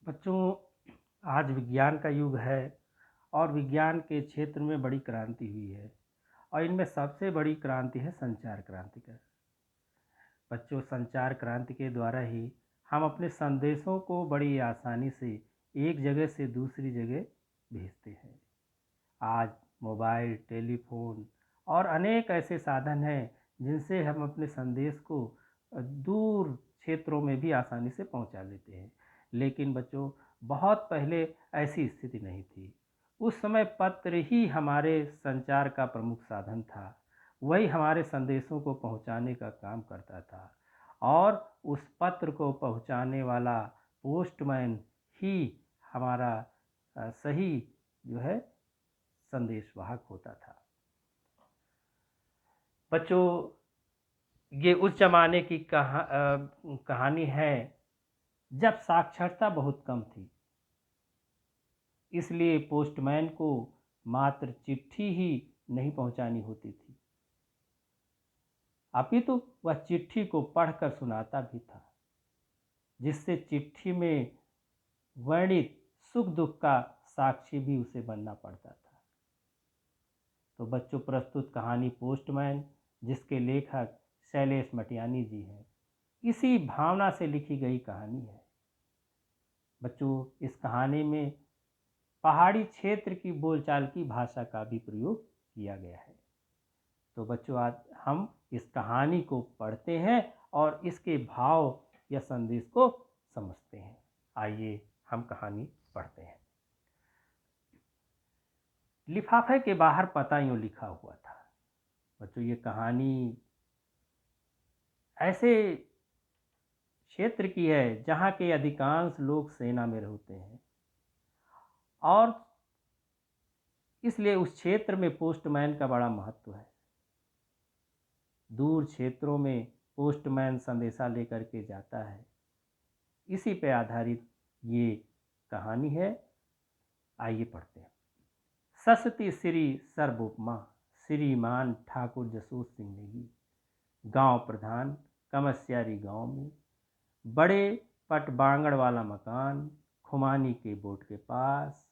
बच्चों, आज विज्ञान का युग है और विज्ञान के क्षेत्र में बड़ी क्रांति हुई है। और इनमें सबसे बड़ी क्रांति है संचार क्रांति का। बच्चों, संचार क्रांति के द्वारा ही हम अपने संदेशों को बड़ी आसानी से एक जगह से दूसरी जगह भेजते हैं। आज मोबाइल, टेलीफोन और अनेक ऐसे साधन हैं जिनसे हम अपने संदेश को दूर क्षेत्रों में भी आसानी से पहुंचा लेते हैं। लेकिन बच्चों, बहुत पहले ऐसी स्थिति नहीं थी। उस समय पत्र ही हमारे संचार का प्रमुख साधन था। वही हमारे संदेशों को पहुंचाने का काम करता था और उस पत्र को पहुंचाने वाला पोस्टमैन ही हमारा सही जो है संदेशवाहक होता था। बच्चों, ये उस जमाने की कहानी है जब साक्षरता बहुत कम थी। इसलिए पोस्टमैन को मात्र चिट्ठी ही नहीं पहुंचानी होती थी, अपितु वह चिट्ठी को पढ़कर सुनाता भी था, जिससे चिट्ठी में वर्णित सुख दुख का साक्षी भी उसे बनना पड़ता था। तो बच्चों, प्रस्तुत कहानी पोस्टमैन, जिसके लेखक शैलेश मटियानी जी हैं, इसी भावना से लिखी गई कहानी है। बच्चों, इस कहानी में पहाड़ी क्षेत्र की बोलचाल की भाषा का भी प्रयोग किया गया है। तो बच्चों, आज हम इस कहानी को पढ़ते हैं और इसके भाव या संदेश को समझते हैं। आइए हम कहानी पढ़ते हैं। लिफाफे के बाहर पता यूं लिखा हुआ था। बच्चों, ये कहानी ऐसे क्षेत्र की है जहाँ के अधिकांश लोग सेना में रहते हैं और इसलिए उस क्षेत्र में पोस्टमैन का बड़ा महत्व है। दूर क्षेत्रों में पोस्टमैन संदेशा लेकर के जाता है। इसी पे आधारित ये कहानी है। आइए पढ़ते हैं। सस्ती श्री सर्वोपमा श्रीमान ठाकुर जसोत सिंह नेगी, गांव प्रधान, कमस्यारी गांव में, बड़े पटबांगड़ वाला मकान, खुमानी के बोट के पास।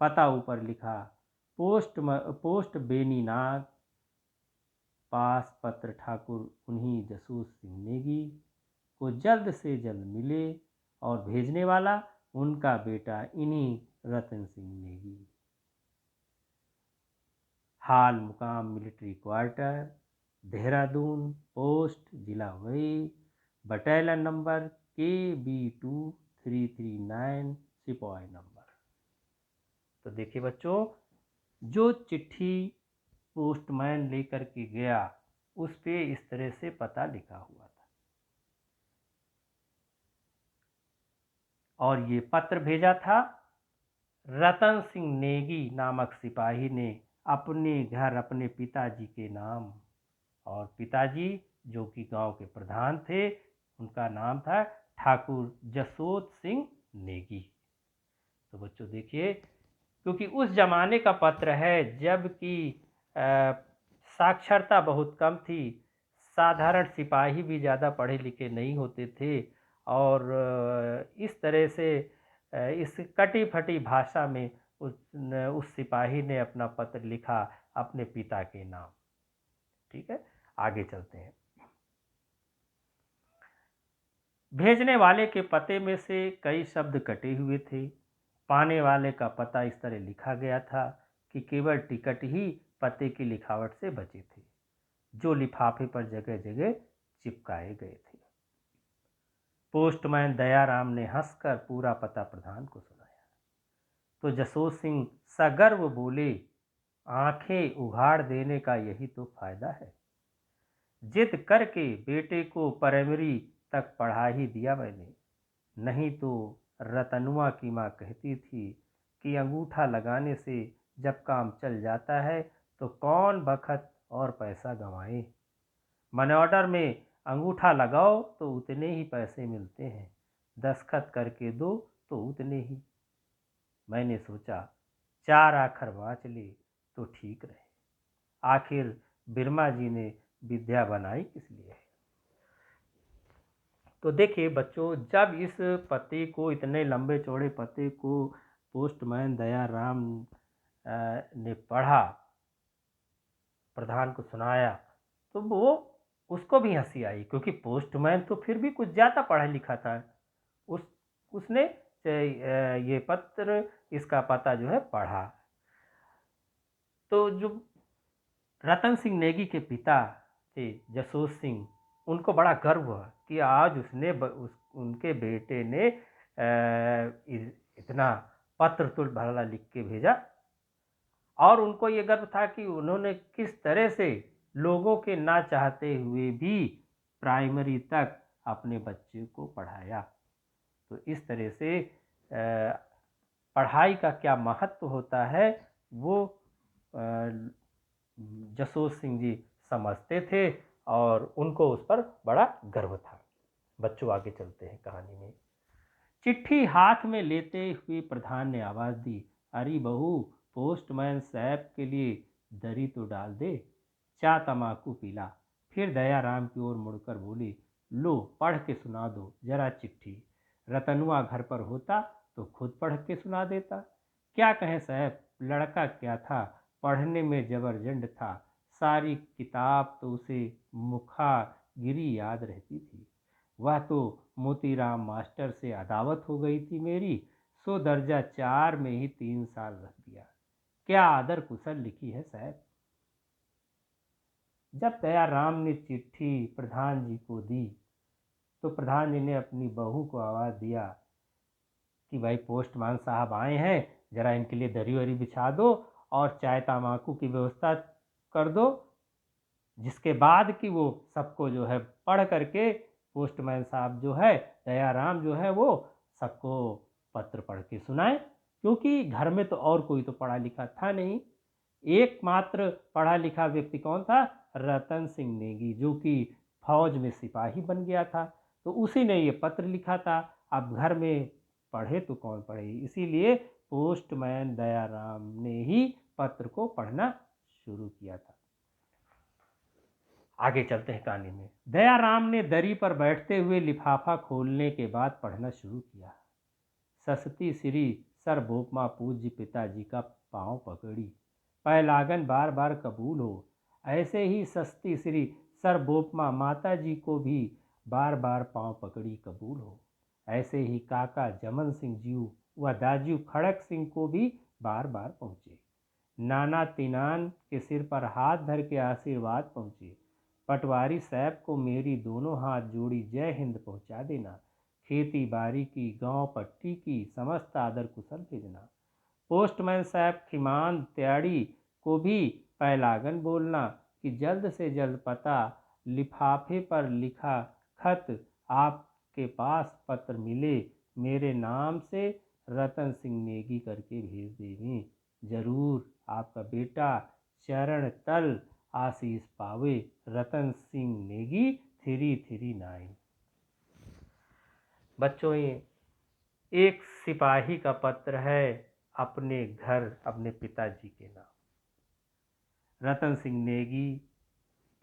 पता ऊपर लिखा, पोस्ट बेनीनाग, पास पत्र ठाकुर उन्हीं जसूस सिंह नेगी को जल्द से जल्द मिले और भेजने वाला उनका बेटा इन्हीं रतन सिंह नेगी। हाल मुकाम मिलिट्री क्वार्टर, देहरादून पोस्ट, जिला वही, बटालियन नंबर KB2339, सिपाही नंबर। तो देखिए बच्चों, जो चिट्ठी पोस्टमैन लेकर के गया उस पे इस तरह से पता लिखा हुआ था और ये पत्र भेजा था रतन सिंह नेगी नामक सिपाही ने अपने घर अपने पिताजी के नाम। और पिताजी जो कि गांव के प्रधान थे, उनका नाम था ठाकुर जसोत सिंह नेगी। तो बच्चों देखिए, क्योंकि उस जमाने का पत्र है जबकि साक्षरता बहुत कम थी, साधारण सिपाही भी ज़्यादा पढ़े लिखे नहीं होते थे और इस तरह से इस कटी फटी भाषा में उस सिपाही ने अपना पत्र लिखा अपने पिता के नाम। ठीक है, आगे चलते हैं। भेजने वाले के पते में से कई शब्द कटे हुए थे। पाने वाले का पता इस तरह लिखा गया था कि केवल टिकट ही पते की लिखावट से बचे थे, जो लिफाफे पर जगह जगह चिपकाए गए थे। पोस्टमैन दयाराम ने हंसकर पूरा पता प्रधान को सुनाया तो जसोत सिंह सगर्व बोले, आंखें उघाड़ देने का यही तो फायदा है। जिद करके बेटे को प्राइमरी तक पढ़ा ही दिया मैंने, नहीं तो रतनुआ की माँ कहती थी कि अंगूठा लगाने से जब काम चल जाता है तो कौन बखत और पैसा गंवाए। मनी ऑर्डर में अंगूठा लगाओ तो उतने ही पैसे मिलते हैं, दस्तखत करके दो तो उतने ही। मैंने सोचा 4 अक्षर बाँच ले तो ठीक रहे। आखिर बिरमा जी ने विद्या बनाई किस लिए है। तो देखिए बच्चों, जब इस पते को, इतने लंबे चौड़े पते को पोस्टमैन दयाराम ने पढ़ा, प्रधान को सुनाया, तो वो उसको भी हंसी आई, क्योंकि पोस्टमैन तो फिर भी कुछ ज़्यादा पढ़ा लिखा था। उस उसने ये पत्र, इसका पता जो है पढ़ा। तो जो रतन सिंह नेगी के पिता थे जसोर सिंह, उनको बड़ा गर्व हुआ कि आज उनके बेटे ने इतना पत्र तो भला लिख के भेजा। और उनको ये गर्व था कि उन्होंने किस तरह से लोगों के ना चाहते हुए भी प्राइमरी तक अपने बच्चे को पढ़ाया। तो इस तरह से पढ़ाई का क्या महत्व होता है, वो जसोर सिंह जी समझते थे और उनको उस पर बड़ा गर्व था। बच्चों, आगे चलते हैं कहानी में। चिट्ठी हाथ में लेते हुए प्रधान ने आवाज दी, अरे बहू, पोस्टमैन साहब के लिए दरी तो डाल दे, चा तमाकू पीला। फिर दयाराम की ओर मुड़कर बोली, लो पढ़ के सुना दो जरा चिट्ठी। रतनुआ घर पर होता तो खुद पढ़ के सुना देता। क्या कहें साहब, लड़का क्या था, पढ़ने में जबरजंद था। सारी किताब तो उसे मुखा गिरी याद रहती थी। वह तो मोतीराम मास्टर से अदावत हो गई थी मेरी, सो दर्जा 4 में ही 3 साल रख दिया। क्या आदर कुशल लिखी है साहब। जब दयाराम ने चिट्ठी प्रधान जी को दी, तो प्रधान जी ने अपनी बहू को आवाज़ दिया कि भाई पोस्टमैन साहब आए हैं, जरा इनके लिए दरी वरी बिछा दो और चाय तमाकू की व्यवस्था कर दो। जिसके बाद कि वो सबको जो है पढ़ करके, पोस्टमैन साहब जो है, दयाराम जो है, वो सबको पत्र पढ़ के सुनाए, क्योंकि घर में तो और कोई तो पढ़ा लिखा था नहीं। एकमात्र पढ़ा लिखा व्यक्ति कौन था? रतन सिंह नेगी, जो कि फौज में सिपाही बन गया था। तो उसी ने ये पत्र लिखा था। अब घर में पढ़े तो कौन पढ़े, इसीलिए पोस्टमैन दयाराम ने ही पत्र को पढ़ना शुरू किया था। आगे चलते हैं कहानी में। दयाराम ने दरी पर बैठते हुए लिफाफा खोलने के बाद पढ़ना शुरू किया। सस्ती श्री सर भोपमा पूज्य पिताजी का पांव पकड़ी, पैलागन बार बार कबूल हो। ऐसे ही सस्ती श्री सर भोपमा माता जी को भी बार बार पांव पकड़ी कबूल हो। ऐसे ही काका जमन सिंह जी व दाजू खड़क सिंह को भी बार बार पहुँचे। नाना तिनान के सिर पर हाथ धर के आशीर्वाद पहुँचे। पटवारी साहब को मेरी दोनों हाथ जोड़ी जय हिंद पहुँचा देना। खेती बाड़ी की, गांव पट्टी की समस्त आदर कुशल भेजना। पोस्टमैन साहब खिमान त्याड़ी को भी पैलागन बोलना कि जल्द से जल्द पता लिफाफे पर लिखा खत आपके पास पत्र मिले, मेरे नाम से रतन सिंह नेगी करके भेज देवें। जरूर आपका बेटा चरण तल आशीष पावे। रतन सिंह नेगी 339। बच्चों, ये एक सिपाही का पत्र है अपने घर, अपने पिताजी के नाम। रतन सिंह नेगी,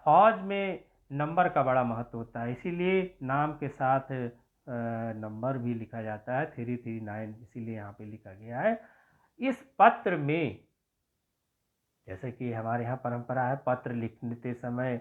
फौज में नंबर का बड़ा महत्व होता है, इसीलिए नाम के साथ नंबर भी लिखा जाता है 339, इसीलिए यहाँ पे लिखा गया है। इस पत्र में, जैसे कि हमारे यहाँ परंपरा है, पत्र लिखते समय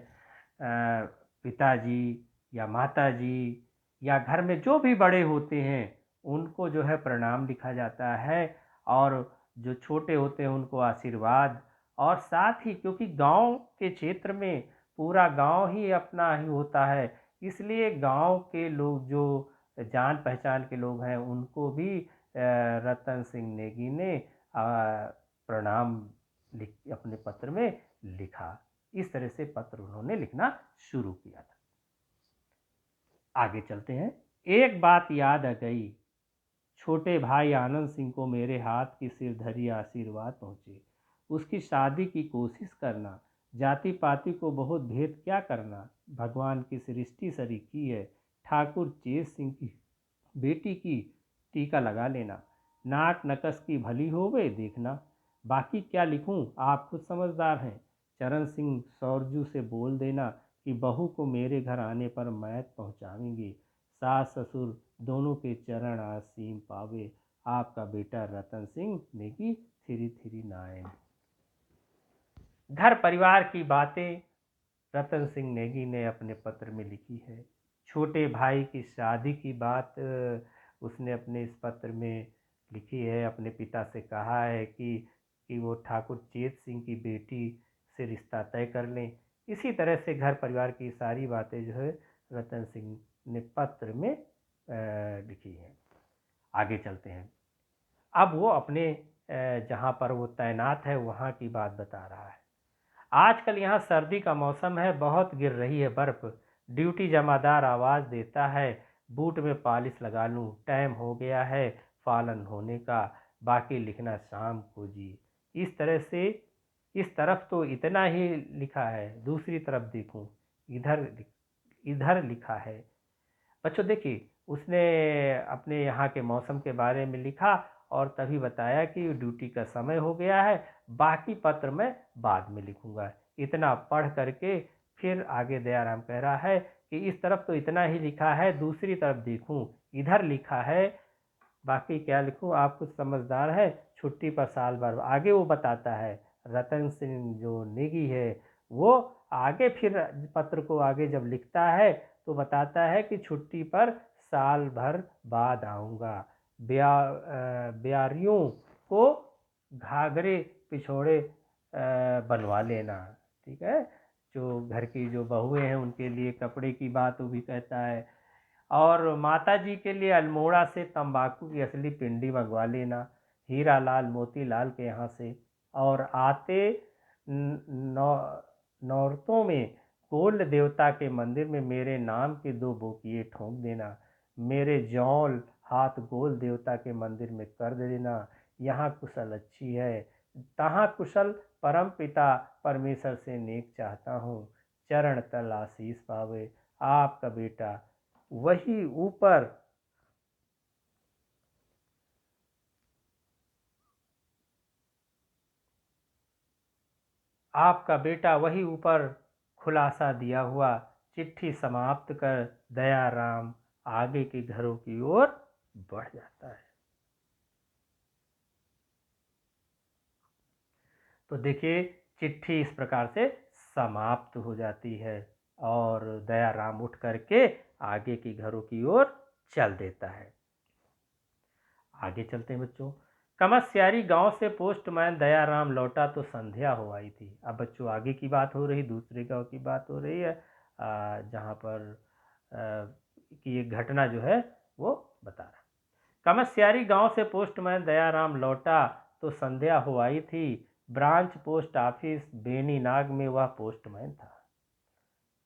पिताजी या माताजी या घर में जो भी बड़े होते हैं उनको जो है प्रणाम लिखा जाता है, और जो छोटे होते हैं उनको आशीर्वाद। और साथ ही, क्योंकि गांव के क्षेत्र में पूरा गांव ही अपना ही होता है, इसलिए गांव के लोग जो जान पहचान के लोग हैं उनको भी रतन सिंह नेगी ने प्रणाम अपने पत्र में लिखा। इस तरह से पत्र उन्होंने लिखना शुरू किया था। आगे चलते हैं। एक बात याद आ गई, छोटे भाई आनंद सिंह को मेरे हाथ की सिरधरी आशीर्वाद पहुँचे। उसकी शादी की कोशिश करना, जाति पाति को बहुत भेद क्या करना, भगवान की सृष्टि सरी की है। ठाकुर चेत सिंह की बेटी की टीका लगा लेना, नाक नकस की भली होवे देखना। बाकी क्या लिखूं, आप खुद समझदार हैं। चरण सिंह सौरजू से बोल देना कि बहू को मेरे घर आने पर मैत पहुंचाएंगे। सास ससुर दोनों के चरण आसीम पावे, आपका बेटा रतन सिंह नेगी 339। घर परिवार की बातें रतन सिंह नेगी ने अपने पत्र में लिखी है। छोटे भाई की शादी की बात उसने अपने इस पत्र में लिखी है। अपने पिता से कहा है कि वो ठाकुर चेत सिंह की बेटी से रिश्ता तय कर लें। इसी तरह से घर परिवार की सारी बातें जो है रतन सिंह ने पत्र में लिखी है। आगे चलते हैं। अब वो अपने जहाँ पर वो तैनात है वहाँ की बात बता रहा है। आजकल यहाँ सर्दी का मौसम है, बहुत गिर रही है बर्फ। ड्यूटी जमादार आवाज़ देता है, बूट में पॉलिश लगा लूँ, टाइम हो गया है फालन होने का, बाकी लिखना शाम को जी। इस तरह से इस तरफ तो इतना ही लिखा है, दूसरी तरफ देखूँ इधर इधर लिखा है। बच्चों देखिए, उसने अपने यहाँ के मौसम के बारे में लिखा और तभी बताया कि ड्यूटी का समय हो गया है, बाकी पत्र मैं बाद में लिखूँगा। इतना पढ़ करके फिर आगे दयाराम कह रहा है कि इस तरफ तो इतना ही लिखा है, दूसरी तरफ देखूँ इधर लिखा है, बाकी क्या लिखूँ, आप कुछ समझदार है, छुट्टी पर साल भर। आगे वो बताता है, रतन सिंह जो नेगी है वो आगे फिर पत्र को आगे जब लिखता है तो बताता है कि छुट्टी पर साल भर बाद आऊँगा। ब्यारियों को घाघरे पिछोड़े बनवा लेना। ठीक है, जो घर की जो बहुएं हैं उनके लिए कपड़े की बात वो भी कहता है। और माता जी के लिए अल्मोड़ा से तंबाकू की असली पिंडी मंगवा लेना, हीरा लाल मोती लाल के यहाँ से। और आते नौ नौरतों में गोल्ड देवता के मंदिर में मेरे नाम के 2 बोकिए ठोंक देना। मेरे जौल हाथ गोल देवता के मंदिर में कर देना। यहाँ कुशल अच्छी है, तहाँ कुशल परम पिता परमेश्वर से नेक चाहता हूँ। चरण तल आशीष पावे, आपका बेटा वही ऊपर आपका बेटा वही ऊपर खुलासा दिया हुआ। चिट्ठी समाप्त कर दयाराम आगे के घरों की ओर बढ़ जाता है। तो देखिए, चिट्ठी इस प्रकार से समाप्त हो जाती है और दयाराम उठ करके आगे की घरों की ओर चल देता है। आगे चलते हैं बच्चों। कमस्यारी गांव से पोस्टमैन दयाराम लौटा तो संध्या हो आई थी। अब बच्चों आगे की बात हो रही, दूसरे गांव की बात हो रही है, जहां पर कि एक घटना जो है वो बता रहा। कमस्यारी गांव से पोस्टमैन दयाराम लौटा तो संध्या हो आई थी। ब्रांच पोस्ट ऑफिस बेनीनाग में वह पोस्टमैन था।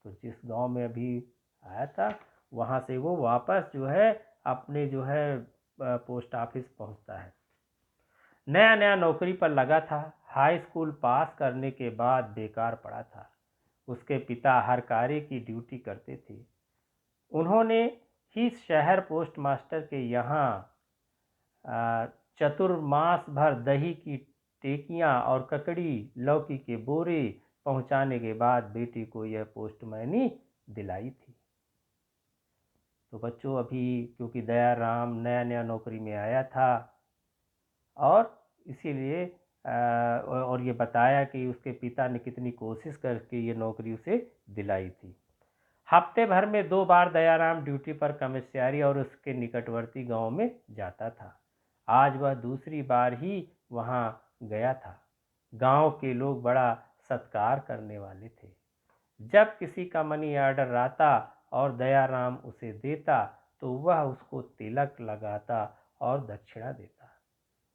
तो जिस गांव में अभी आया था वहां से वो वापस जो है अपने जो है पोस्ट ऑफिस पहुंचता है। नया नया नौकरी पर लगा था। हाई स्कूल पास करने के बाद बेकार पड़ा था। उसके पिता हर कार्य की ड्यूटी करते थे। उन्होंने ही शहर पोस्ट मास्टर के यहाँ चतुर्मास भर दही की टेकियाँ और ककड़ी लौकी के बोरे पहुँचाने के बाद बेटी को यह पोस्टमैनी दिलाई थी। तो बच्चों अभी क्योंकि दयाराम नया नया नौकरी में आया था और इसीलिए और ये बताया कि उसके पिता ने कितनी कोशिश करके ये नौकरी उसे दिलाई थी। हफ्ते भर में 2 बार दयाराम ड्यूटी पर कमिश्नरी और उसके निकटवर्ती गांव में जाता था। आज वह दूसरी बार ही वहां गया था। गांव के लोग बड़ा सत्कार करने वाले थे। जब किसी का मनी ऑर्डर आता और दयाराम उसे देता तो वह उसको तिलक लगाता और दक्षिणा देता।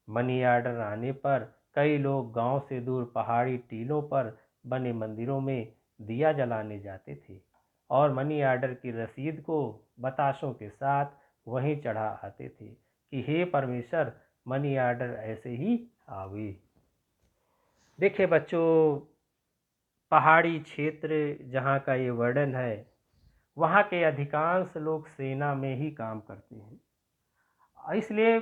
मनी ऑर्डर आने पर कई लोग गांव से दूर पहाड़ी टीलों पर बने मंदिरों में दिया जलाने जाते थे और मनी ऑर्डर की रसीद को बताशों के साथ वहीं चढ़ा आते थे कि हे परमेश्वर, मनी ऑर्डर ऐसे ही आवे। देखिए बच्चों, पहाड़ी क्षेत्र जहाँ का ये वर्णन है, वहाँ के अधिकांश लोग सेना में ही काम करते हैं। इसलिए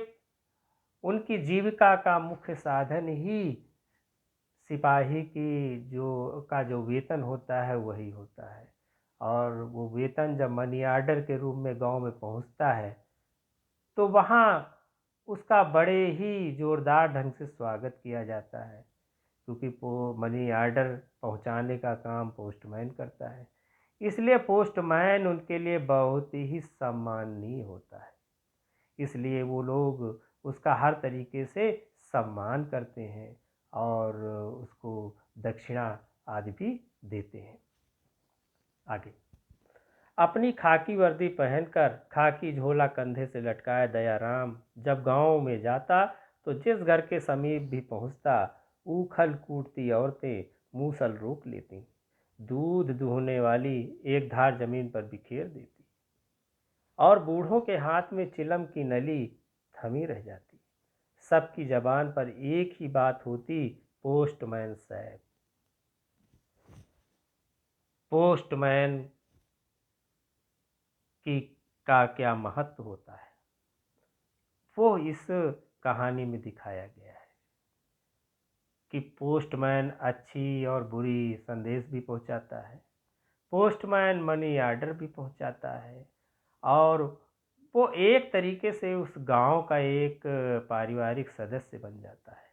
उनकी जीविका का मुख्य साधन ही सिपाही की जो वेतन होता है वही होता है। और वो वेतन जब मनी ऑर्डर के रूप में गांव में पहुंचता है तो वहाँ उसका बड़े ही जोरदार ढंग से स्वागत किया जाता है, क्योंकि वो मनी ऑर्डर पहुंचाने का काम पोस्टमैन करता है। इसलिए पोस्टमैन उनके लिए बहुत ही सम्माननीय होता है। इसलिए वो लोग उसका हर तरीके से सम्मान करते हैं और उसको दक्षिणा आदि भी देते हैं। आगे, अपनी खाकी वर्दी पहनकर खाकी झोला कंधे से लटकाए दयाराम जब गांव में जाता तो जिस घर के समीप भी पहुंचता उखल कूटती औरतें मूसल रोक लेती, दूध दूहने वाली एक धार जमीन पर बिखेर देती और बूढ़ों के हाथ में चिलम की नली थमी रह जाती। सबकी जबान पर एक ही बात होती, पोस्टमैन साहब। पोस्टमैन की का क्या महत्व होता है वो इस कहानी में दिखाया गया है कि पोस्टमैन अच्छी और बुरी संदेश भी पहुंचाता है, पोस्टमैन मनी ऑर्डर भी पहुंचाता है और वो एक तरीके से उस गांव का एक पारिवारिक सदस्य बन जाता है।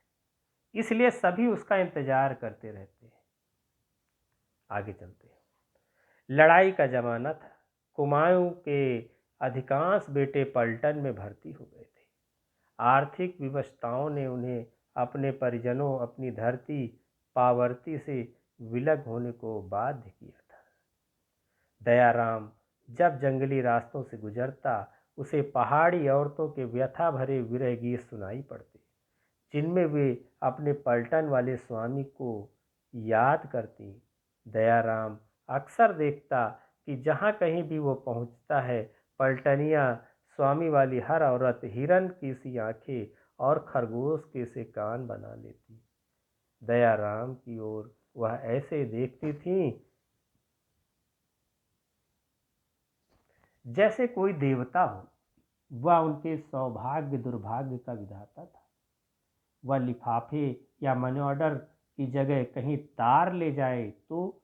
इसलिए सभी उसका इंतजार करते रहते हैं। आगे चलते हैं। लड़ाई का जमाना था। कुमाऊं के अधिकांश बेटे पलटन में भर्ती हो गए थे। आर्थिक विवशताओं ने उन्हें अपने परिजनों, अपनी धरती पावर्ती से विलग होने को बाध्य किया था। दयाराम जब जंगली रास्तों से गुजरता उसे पहाड़ी औरतों के व्यथा भरे विरह गीत सुनाई पड़ते, जिनमें वे अपने पलटन वाले स्वामी को याद करती। दयाराम अक्सर देखता कि जहाँ कहीं भी वो पहुँचता है पलटनिया स्वामी वाली हर औरत हिरन की सी आंखें और खरगोश के से कान बना लेती। दयाराम की ओर वह ऐसे देखती थीं जैसे कोई देवता हो। वह उनके सौभाग्य दुर्भाग्य का विधाता था। वह लिफाफे या मनी ऑर्डर की जगह कहीं तार ले जाए तो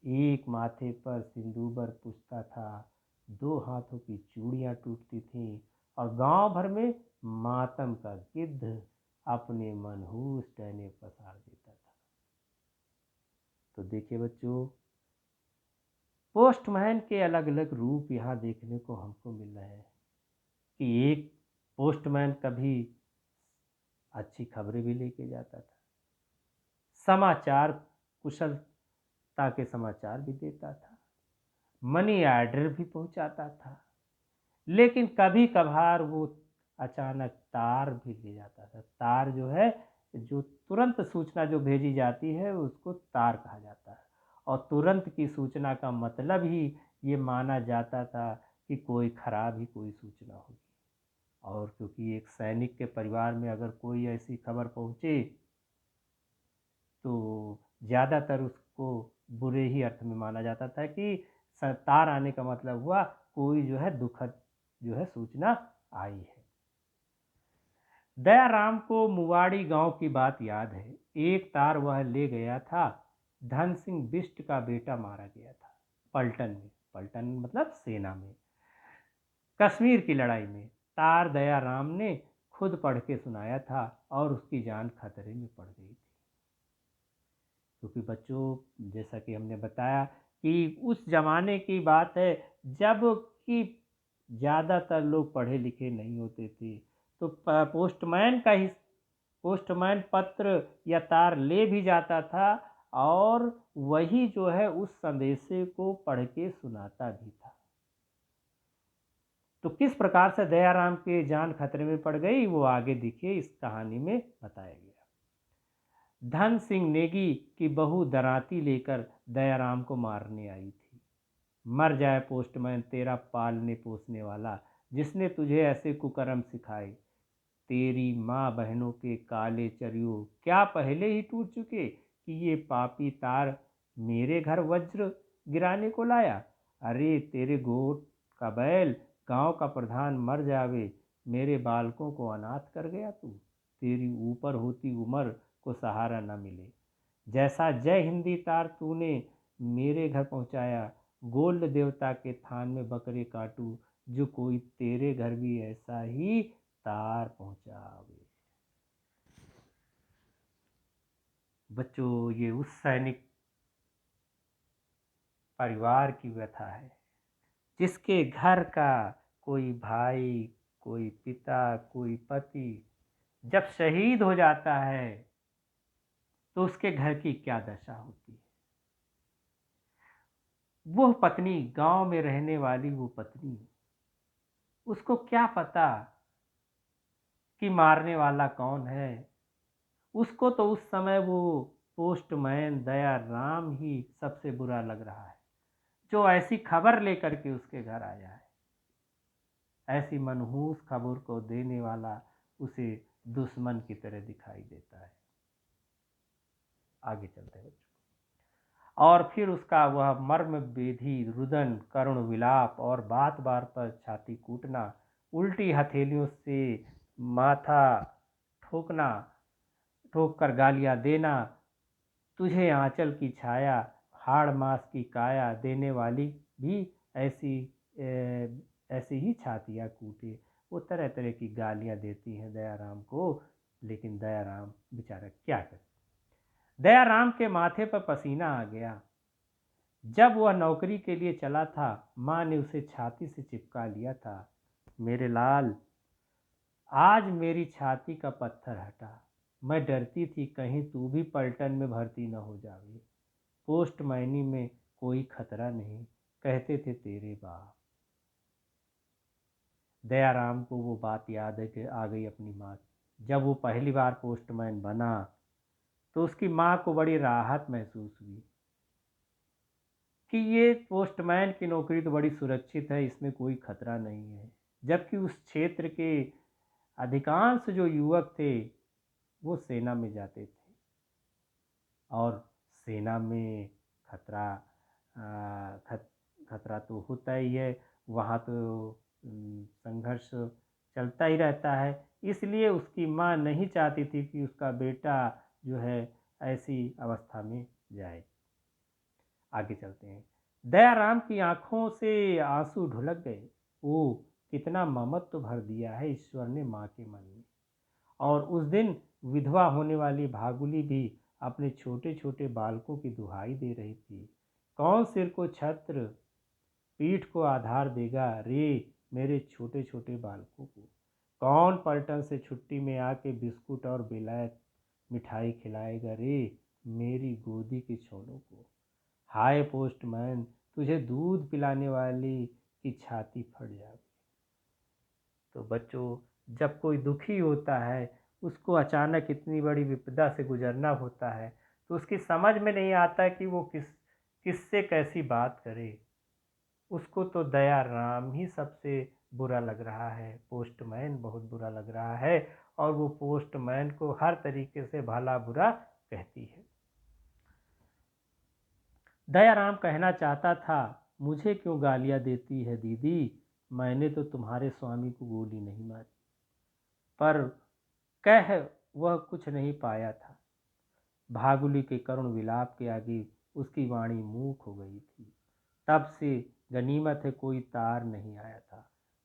एक माथे पर सिंदूबर पूछता था, दो हाथों की चूड़ियां टूटती थीं और गांव भर में मातम का गिद्ध अपने मनहूस टहने पसार देता था। तो देखिए बच्चों, पोस्टमैन के अलग अलग रूप यहाँ देखने को हमको मिल रहे हैं कि एक पोस्टमैन कभी अच्छी खबरें भी लेके जाता था, समाचार कुशलता के समाचार भी देता था, मनी ऑर्डर भी पहुंचाता था, लेकिन कभी कभार वो अचानक तार भी ले जाता था। तार जो है, जो तुरंत सूचना जो भेजी जाती है उसको तार कहा जाता है और तुरंत की सूचना का मतलब ही ये माना जाता था कि कोई खराब ही कोई सूचना होगी। और क्योंकि एक सैनिक के परिवार में अगर कोई ऐसी खबर पहुंचे तो ज़्यादातर उसको बुरे ही अर्थ में माना जाता था कि तार आने का मतलब हुआ कोई जो है दुखद जो है सूचना आई है। दयाराम को मुवाड़ी गांव की बात याद है। एक तार वह ले गया था, धन सिंह बिष्ट का बेटा मारा गया था पलटन में। पलटन मतलब सेना में, कश्मीर की लड़ाई में। तार दयाराम ने खुद पढ़ के सुनाया था और उसकी जान खतरे में पड़ गई थी। क्योंकि बच्चों, जैसा कि हमने बताया कि उस जमाने की बात है जब कि ज़्यादातर लोग पढ़े लिखे नहीं होते थे, तो पोस्टमैन पत्र या तार ले भी जाता था और वही जो है उस संदेशे को पढ़ के सुनाता भी था। तो किस प्रकार से दयाराम की जान खतरे में पड़ गई वो आगे देखिए इस कहानी में बताया गया। धन सिंह नेगी की बहू दराती लेकर दयाराम को मारने आई थी। मर जाए पोस्टमैन तेरा पालने पोसने वाला, जिसने तुझे ऐसे कुकर्म सिखाए। तेरी माँ बहनों के काले चरियो क्या पहले ही टूट चुके कि ये पापी तार मेरे घर वज्र गिराने को लाया। अरे तेरे गोट का बैल गांव का प्रधान मर जावे, मेरे बालकों को अनाथ कर गया तू। तेरी ऊपर होती उम्र को सहारा न मिले। जैसा जय हिंदी तार तूने मेरे घर पहुंचाया, गोल्ड देवता के थान में बकरे काटूं, जो कोई तेरे घर भी ऐसा ही तार पहुंचावे। बच्चों, ये उस सैनिक परिवार की व्यथा है जिसके घर का कोई भाई, कोई पिता, कोई पति जब शहीद हो जाता है तो उसके घर की क्या दशा होती है। वो पत्नी, गांव में रहने वाली वो पत्नी, उसको क्या पता कि मारने वाला कौन है। उसको तो उस समय वो पोस्टमैन दया राम ही सबसे बुरा लग रहा है, जो ऐसी खबर लेकर के उसके घर आया है। ऐसी मनहूस खबर को देने वाला उसे दुश्मन की तरह दिखाई देता है। आगे चलते हैं। और फिर उसका वह मर्म बेधी रुदन, करुण विलाप और बात बार पर छाती कूटना, उल्टी हथेलियों से माथा ठोकना, ठोक कर गालियां देना, तुझे आंचल की छाया, हाड़ मांस की काया देने वाली भी ऐसी ऐसी ही छातियां कूटे। वो तरह तरह की गालियां देती हैं दयाराम को, लेकिन दयाराम बेचारा क्या करे। दयाराम के माथे पर पसीना आ गया। जब वह नौकरी के लिए चला था, माँ ने उसे छाती से चिपका लिया था। मेरे लाल, आज मेरी छाती का पत्थर हटा। मैं डरती थी कहीं तू भी पलटन में भर्ती न हो जावे। पोस्टमैनी में कोई खतरा नहीं, कहते थे तेरे बाप। दयाराम को वो बात याद है कि आ गई अपनी माँ की। जब वो पहली बार पोस्टमैन बना तो उसकी माँ को बड़ी राहत महसूस हुई कि ये पोस्टमैन की नौकरी तो बड़ी सुरक्षित है, इसमें कोई खतरा नहीं है। जबकि उस क्षेत्र के अधिकांश जो युवक थे वो सेना में जाते थे, और सेना में खतरा खतरा तो होता ही है। वहाँ तो संघर्ष चलता ही रहता है। इसलिए उसकी माँ नहीं चाहती थी कि उसका बेटा जो है ऐसी अवस्था में जाए। आगे चलते हैं। दयाराम की आंखों से आंसू ढुलक गए। ओ, कितना ममत्व भर दिया है ईश्वर ने माँ के मन में। और उस दिन विधवा होने वाली भागुली भी अपने छोटे छोटे बालकों की दुहाई दे रही थी। कौन सिर को छत्र, पीठ को आधार देगा रे मेरे छोटे छोटे बालकों को। कौन पलटन से छुट्टी में आके बिस्कुट और बिलायत मिठाई खिलाएगा रे मेरी गोदी के छोरों को। हाय पोस्टमैन, तुझे दूध पिलाने वाली की छाती फट जाए। तो बच्चों, जब कोई दुखी होता है, उसको अचानक इतनी बड़ी विपदा से गुजरना होता है, तो उसकी समझ में नहीं आता कि वो किससे कैसी बात करे। उसको तो दया राम ही सबसे बुरा लग रहा है, पोस्टमैन बहुत बुरा लग रहा है, और वो पोस्टमैन को हर तरीके से भला बुरा कहती है। दयाराम कहना चाहता था, मुझे क्यों गालियां देती है दीदी, मैंने तो तुम्हारे स्वामी को गोली नहीं मारी। पर कह वह कुछ नहीं पाया था। भागुली के करुण विलाप के आगे उसकी वाणी मूक हो गई थी। तब से गनीमत है कोई तार नहीं आया था,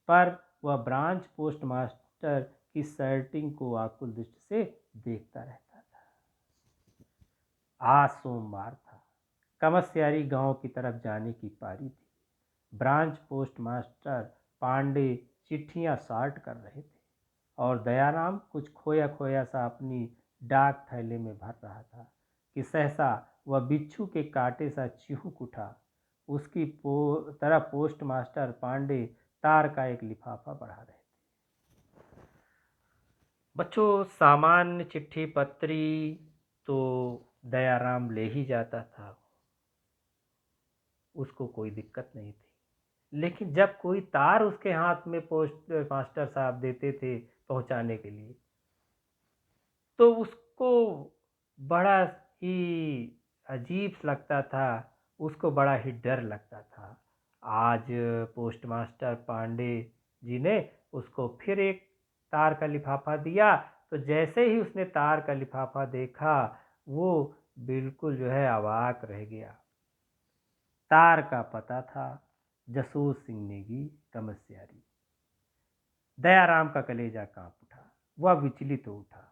पर वह ब्रांच पोस्ट मास्टर की सर्टिंग को आकुल दृष्टि से देखता रहता था। आज सोमवार था। कमस्यारी गांव की तरफ जाने की पारी थी। ब्रांच पोस्ट मास्टर पांडे चिट्ठियां सॉर्ट कर रहे थे, और दयाराम कुछ खोया खोया सा अपनी डाक थैले में भर रहा था कि सहसा वह बिच्छू के कांटे सा चिहुक उठा। उसकी तरफ पोस्ट मास्टर पांडे तार का एक लिफाफा बढ़ा रहे थे। बच्चों, सामान्य चिट्ठी पत्री तो दयाराम ले ही जाता था, उसको कोई दिक्कत नहीं थी। लेकिन जब कोई तार उसके हाथ में पोस्ट मास्टर साहब देते थे पहुंचाने के लिए, तो उसको बड़ा ही अजीब लगता था, उसको बड़ा ही डर लगता था। आज पोस्ट मास्टर पांडे जी ने उसको फिर एक तार का लिफाफा दिया, तो जैसे ही उसने तार का लिफाफा देखा, वो बिल्कुल जो है अवाक रह गया। तार का पता था जसोर सिंह नेगी कमस्यारी। दयाराम का कलेजा कांप उठा, वह विचलित हो उठा।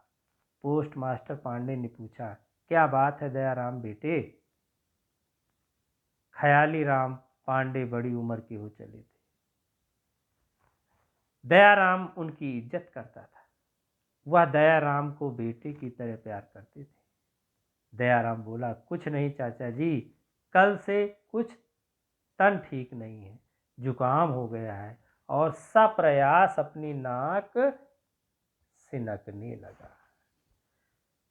पोस्ट मास्टर पांडे ने पूछा, क्या बात है दयाराम बेटे? ख्याली राम पांडे बड़ी उम्र के हो चले थे। दयाराम उनकी इज्जत करता था। वह दयाराम को बेटे की तरह प्यार करते थे। दयाराम बोला, कुछ नहीं चाचा जी, कल से कुछ तन ठीक नहीं है, जुकाम हो गया है और सप्रयास अपनी नाक सिनकने लगा।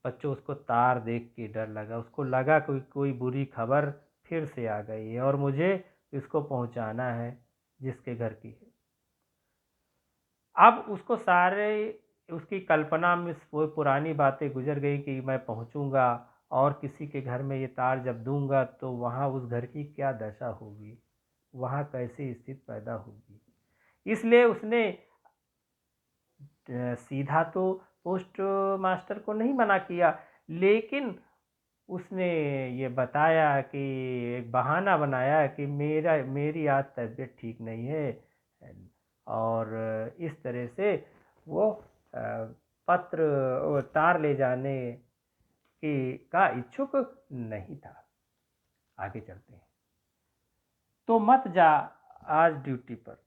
बच्चों, उसको तार देख के डर लगा। उसको लगा कोई बुरी खबर फिर से आ गई है और मुझे इसको पहुंचाना है जिसके घर की है। अब उसको उसकी कल्पना में वो पुरानी बातें गुजर गई कि मैं पहुंचूंगा और किसी के घर में ये तार जब दूंगा तो वहाँ उस घर की क्या दशा होगी, वहाँ कैसी स्थिति पैदा होगी। इसलिए उसने सीधा तो पोस्ट मास्टर को नहीं मना किया, लेकिन उसने ये बताया कि एक बहाना बनाया कि मेरी आज तबीयत ठीक नहीं है और इस तरह से वो तार ले जाने का इच्छुक नहीं था। आगे चलते हैं। तो मत जा आज ड्यूटी पर,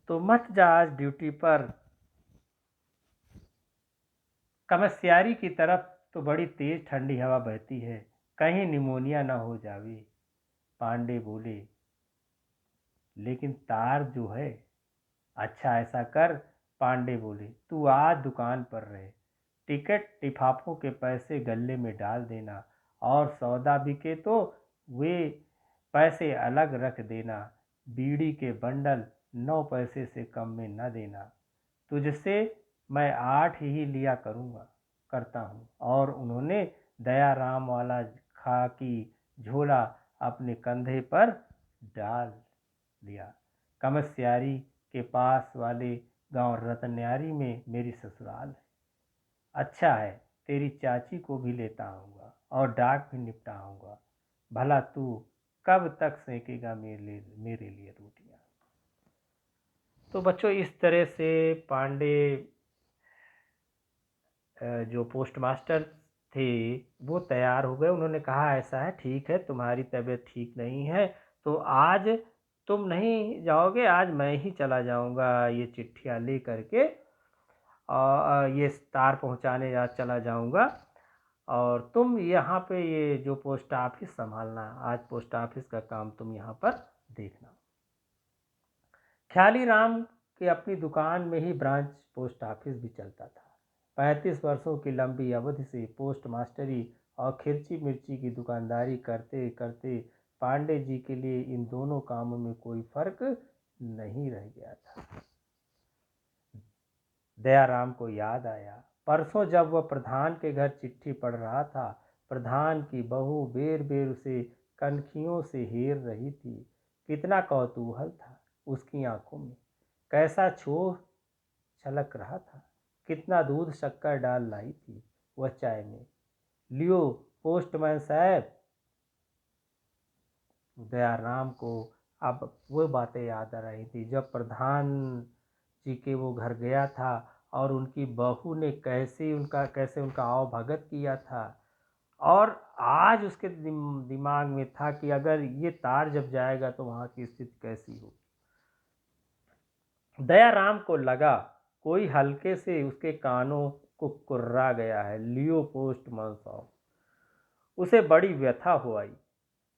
तो मत जा आज ड्यूटी पर, कमस्यारी की तरफ तो बड़ी तेज ठंडी हवा बहती है, कहीं निमोनिया न हो जावे। पांडे बोले, लेकिन तार जो है। अच्छा ऐसा कर, पांडे बोले, तू आज दुकान पर रहे, टिकट लिफाफों के पैसे गल्ले में डाल देना और सौदा बिके तो वे पैसे अलग रख देना। बीड़ी के बंडल 9 पैसे से कम में न देना। तुझसे मैं 8 ही लिया करता हूँ। और उन्होंने दयाराम वाला खाकी झोला अपने कंधे पर डाल लिया। कमस्यारी के पास वाले गांव रतन्यारी में मेरी ससुराल है। अच्छा है, तेरी चाची को भी लेता आऊँगा और डाक भी निपटा आऊँगा। भला तू कब तक सेकेगा मेरे लिए रोटियाँ। तो बच्चों, इस तरह से पांडे जो पोस्ट मास्टर थे वो तैयार हो गए। उन्होंने कहा, ऐसा है, ठीक है, तुम्हारी तबीयत ठीक नहीं है तो आज तुम नहीं जाओगे, आज मैं ही चला जाऊंगा ये चिट्ठियाँ ले करके और ये तार पहुंचाने चला जाऊंगा और तुम यहाँ पे ये जो पोस्ट ऑफिस संभालना, आज पोस्ट ऑफिस का काम तुम यहाँ पर देखना। ख्याली राम के अपनी दुकान में ही ब्रांच पोस्ट ऑफिस भी चलता था। 35 वर्षों की लंबी अवधि से पोस्ट मास्टरी और खिरची मिर्ची की दुकानदारी करते करते पांडे जी के लिए इन दोनों कामों में कोई फर्क नहीं रह गया था। दयाराम को याद आया, परसों जब वह प्रधान के घर चिट्ठी पढ़ रहा था, प्रधान की बहू बेर बेर उसे कनखियों से हेर रही थी। कितना कौतूहल था उसकी आंखों में, कैसा क्षोभ छलक रहा था। कितना दूध शक्कर डाल लाई थी वह चाय में। लियो पोस्टमैन साहब। दयाराम को अब वो बातें याद आ रही थी जब प्रधान जी के वो घर गया था और उनकी बहू ने कैसे उनका आओ भगत किया था। और आज उसके दिमाग में था कि अगर ये तार जब जाएगा तो वहाँ की स्थिति कैसी होगी। दयाराम को लगा कोई हल्के से उसके कानों को कुर्रा गया है। लियो पोस्टमैन साहब। उसे बड़ी व्यथा हुई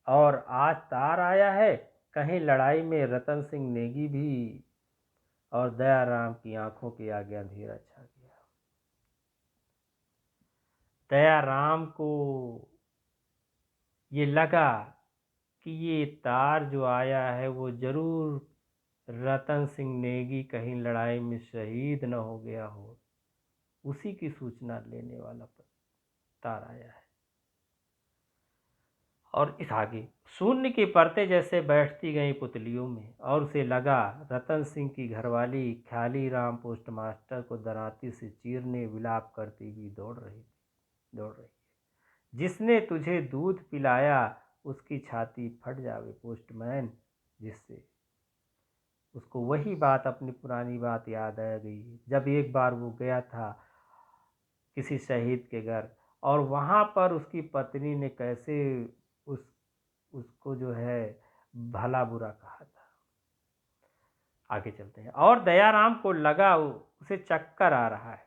और आज तार आया है, कहीं लड़ाई में रतन सिंह नेगी भी। और दयाराम की आंखों के आगे अंधेरा छा गया। दयाराम को ये लगा कि ये तार जो आया है वो जरूर रतन सिंह नेगी कहीं लड़ाई में शहीद न हो गया हो, उसी की सूचना लेने वाला तार आया है। और इस आगे शून्य की परतें जैसे बैठती गई पुतलियों में और उसे लगा रतन सिंह की घरवाली ख्याली राम पोस्टमास्टर को दराती से चीरने विलाप करती हुई दौड़ रही है। जिसने तुझे दूध पिलाया उसकी छाती फट जावे पोस्टमैन। जिससे उसको वही बात, अपनी पुरानी बात याद आ गई, जब एक बार वो गया था किसी शहीद के घर, और वहाँ पर उसकी पत्नी ने कैसे उस उसको जो है भला बुरा कहा था। आगे चलते हैं। और दयाराम को लगा उसे चक्कर आ रहा है।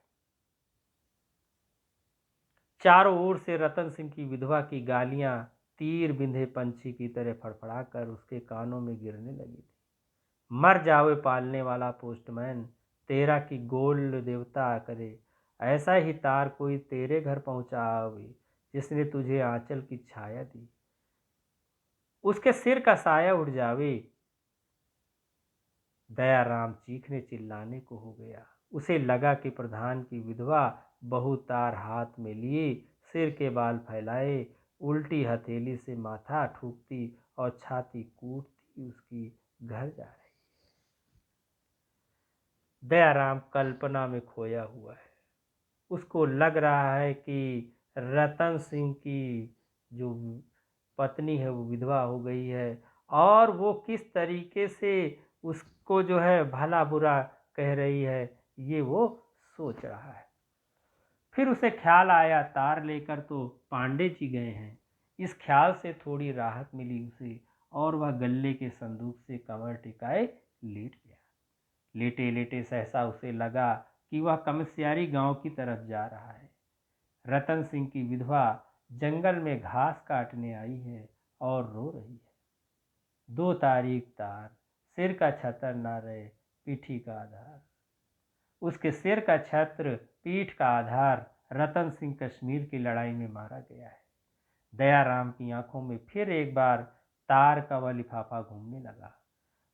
चारों ओर से रतन सिंह की विधवा की गालियां तीर बिंधे पंछी की तरह फड़फड़ाकर उसके कानों में गिरने लगी थी। मर जावे पालने वाला पोस्टमैन, तेरा की गोल्ड देवता करे, ऐसा ही तार कोई तेरे घर पहुंचा आवे जिसने तुझे आंचल की छाया दी, उसके सिर का साया उड़ जावे। दयाराम चीखने चिल्लाने को हो गया। उसे लगा कि प्रधान की विधवा बहु तार हाथ में लिए, सिर के बाल फैलाए, उल्टी हथेली से माथा ठूकती और छाती कूटती उसकी घर जा रही। दयाराम कल्पना में खोया हुआ है। उसको लग रहा है कि रतन सिंह की जो पत्नी है वो विधवा हो गई है, और वो किस तरीके से उसको जो है भला बुरा कह रही है, ये वो सोच रहा है। फिर उसे ख्याल आया तार लेकर तो पांडे जी गए हैं। इस ख्याल से थोड़ी राहत मिली उसे, और वह गल्ले के संदूक से कमर टिकाए लेट गया। लेटे लेटे सहसा उसे लगा कि वह कमस्यारी गांव की तरफ जा रहा है। रतन सिंह की विधवा जंगल में घास काटने आई है और रो रही है। 2 तारीख तार, सिर का छतर ना रहे पीठी का आधार। उसके सिर का छत्र, पीठ का आधार रतन सिंह कश्मीर की लड़ाई में मारा गया है। दयाराम की आंखों में फिर एक बार तार का वह लिफाफा घूमने लगा।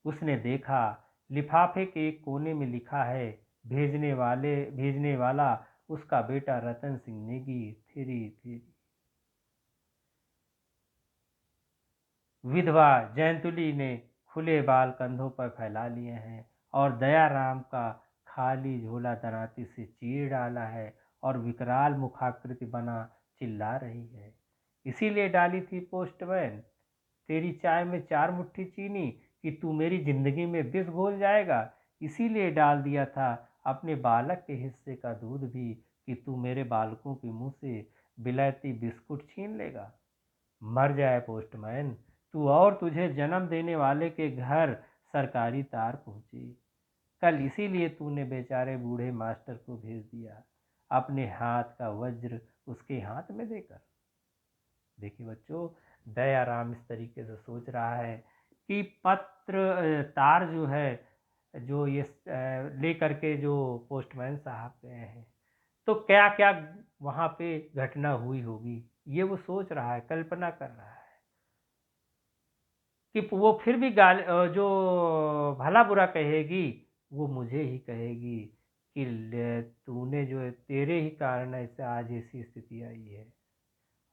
उसने देखा लिफाफे के एक कोने में लिखा है, भेजने वाला उसका बेटा रतन सिंह नेगी, थिरी थिरी। विधवा जयंतुली ने खुले बाल कंधों पर फैला लिए हैं और दयाराम का खाली झोला दराती से चीर डाला है और विकराल मुखाकृति बना चिल्ला रही है। इसीलिए डाली थी पोस्टमैन तेरी चाय में 4 मुट्ठी चीनी कि तू मेरी जिंदगी में विष घोल जाएगा। इसीलिए डाल दिया था अपने बालक के हिस्से का दूध भी कि तू मेरे बालकों के मुंह से बिलायती बिस्कुट छीन लेगा। मर जाए पोस्टमैन तू, और तुझे जन्म देने वाले के घर सरकारी तार पहुंची। कल इसीलिए तूने बेचारे बूढ़े मास्टर को भेज दिया अपने हाथ का वज्र उसके हाथ में देकर। देखिए बच्चों, दयाराम इस तरीके से सोच रहा है कि तार जो है, जो ये लेकर के जो पोस्टमैन साहब गए हैं, तो क्या क्या वहाँ पे घटना हुई होगी, ये वो सोच रहा है, कल्पना कर रहा है कि वो फिर भी जो भला बुरा कहेगी वो मुझे ही कहेगी कि तूने जो है, तेरे ही कारण ऐसे आज ऐसी स्थिति आई है,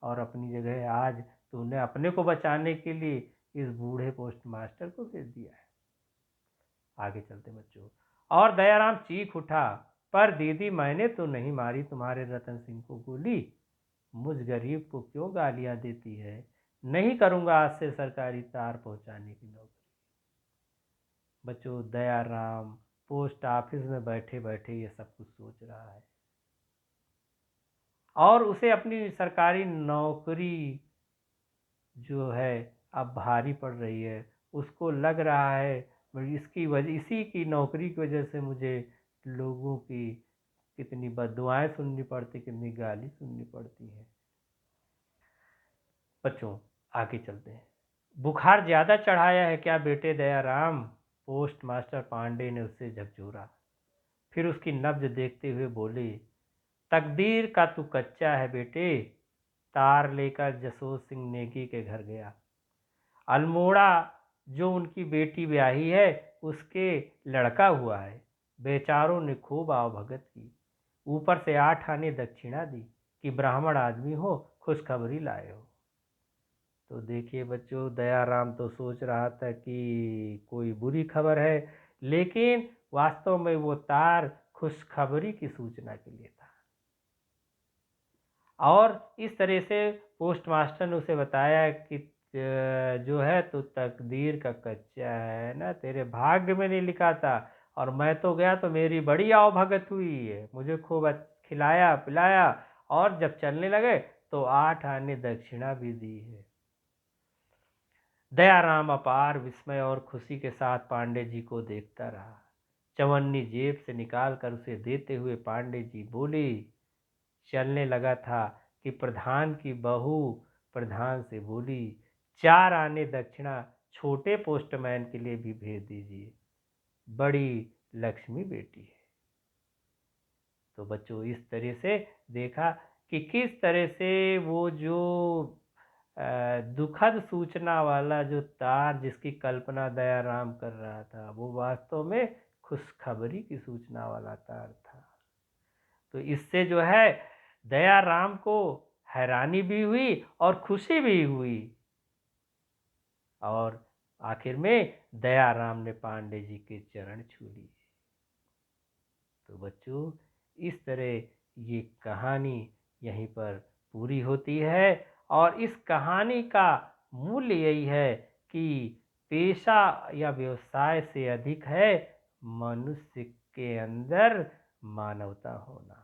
और अपनी जगह आज तूने अपने को बचाने के लिए इस बूढ़े पोस्ट मास्टर को भेज दिया है। आगे चलते बच्चों। और दयाराम चीख उठा, पर दीदी मैंने तो नहीं मारी तुम्हारे रतन सिंह को गोली, मुझ गरीब को क्यों गालियां देती है, नहीं करूंगा आज से सरकारी तार पहुंचाने की नौकरी। बच्चों, दयाराम पोस्ट ऑफिस में बैठे बैठे ये सब कुछ सोच रहा है, और उसे अपनी सरकारी नौकरी जो है अब भारी पड़ रही है। उसको लग रहा है इसकी वजह, इसी की नौकरी की वजह से मुझे लोगों की कितनी बद्दुआएं सुननी पड़ती, कितनी गाली सुननी पड़ती है। बच्चों, आगे चलते हैं। बुखार ज्यादा चढ़ाया है क्या बेटे दयाराम, पोस्ट मास्टर पांडे ने उससे झकझोरा। फिर उसकी नब्ज देखते हुए बोले, तकदीर का तू कच्चा है बेटे। तार लेकर जसोत सिंह नेगी के घर गया। अल्मोड़ा जो उनकी बेटी ब्याही है उसके लड़का हुआ है। बेचारों ने खूब आवभगत की, ऊपर से 8 आने दक्षिणा दी कि ब्राह्मण आदमी हो, खुशखबरी लाए हो। तो देखिए बच्चों, दयाराम तो सोच रहा था कि कोई बुरी खबर है, लेकिन वास्तव में वो तार खुशखबरी की सूचना के लिए था। और इस तरह से पोस्ट मास्टर ने उसे बताया कि जो है तू तकदीर का कच्चा है ना, तेरे भाग्य में नहीं लिखा था। और मैं तो गया तो मेरी बड़ी आवभगत हुई है, मुझे खूब खिलाया पिलाया, और जब चलने लगे तो 8 आने दक्षिणा भी दी है। दयाराम अपार विस्मय और खुशी के साथ पांडे जी को देखता रहा। चवन्नी जेब से निकालकर उसे देते हुए पांडे जी बोले, चलने लगा था कि प्रधान की बहू प्रधान से बोली, 4 आने दक्षिणा छोटे पोस्टमैन के लिए भी भेज दीजिए, बड़ी लक्ष्मी बेटी है। तो बच्चों इस तरह से देखा कि किस तरह से वो जो दुखद सूचना वाला जो तार जिसकी कल्पना दयाराम कर रहा था, वो वास्तव में खुशखबरी की सूचना वाला तार था। तो इससे जो है दयाराम को हैरानी भी हुई और खुशी भी हुई, और आखिर में दयाराम ने पांडे जी के चरण छू लिए। तो बच्चों इस तरह ये कहानी यहीं पर पूरी होती है, और इस कहानी का मूल्य यही है कि पेशा या व्यवसाय से अधिक है मनुष्य के अंदर मानवता होना।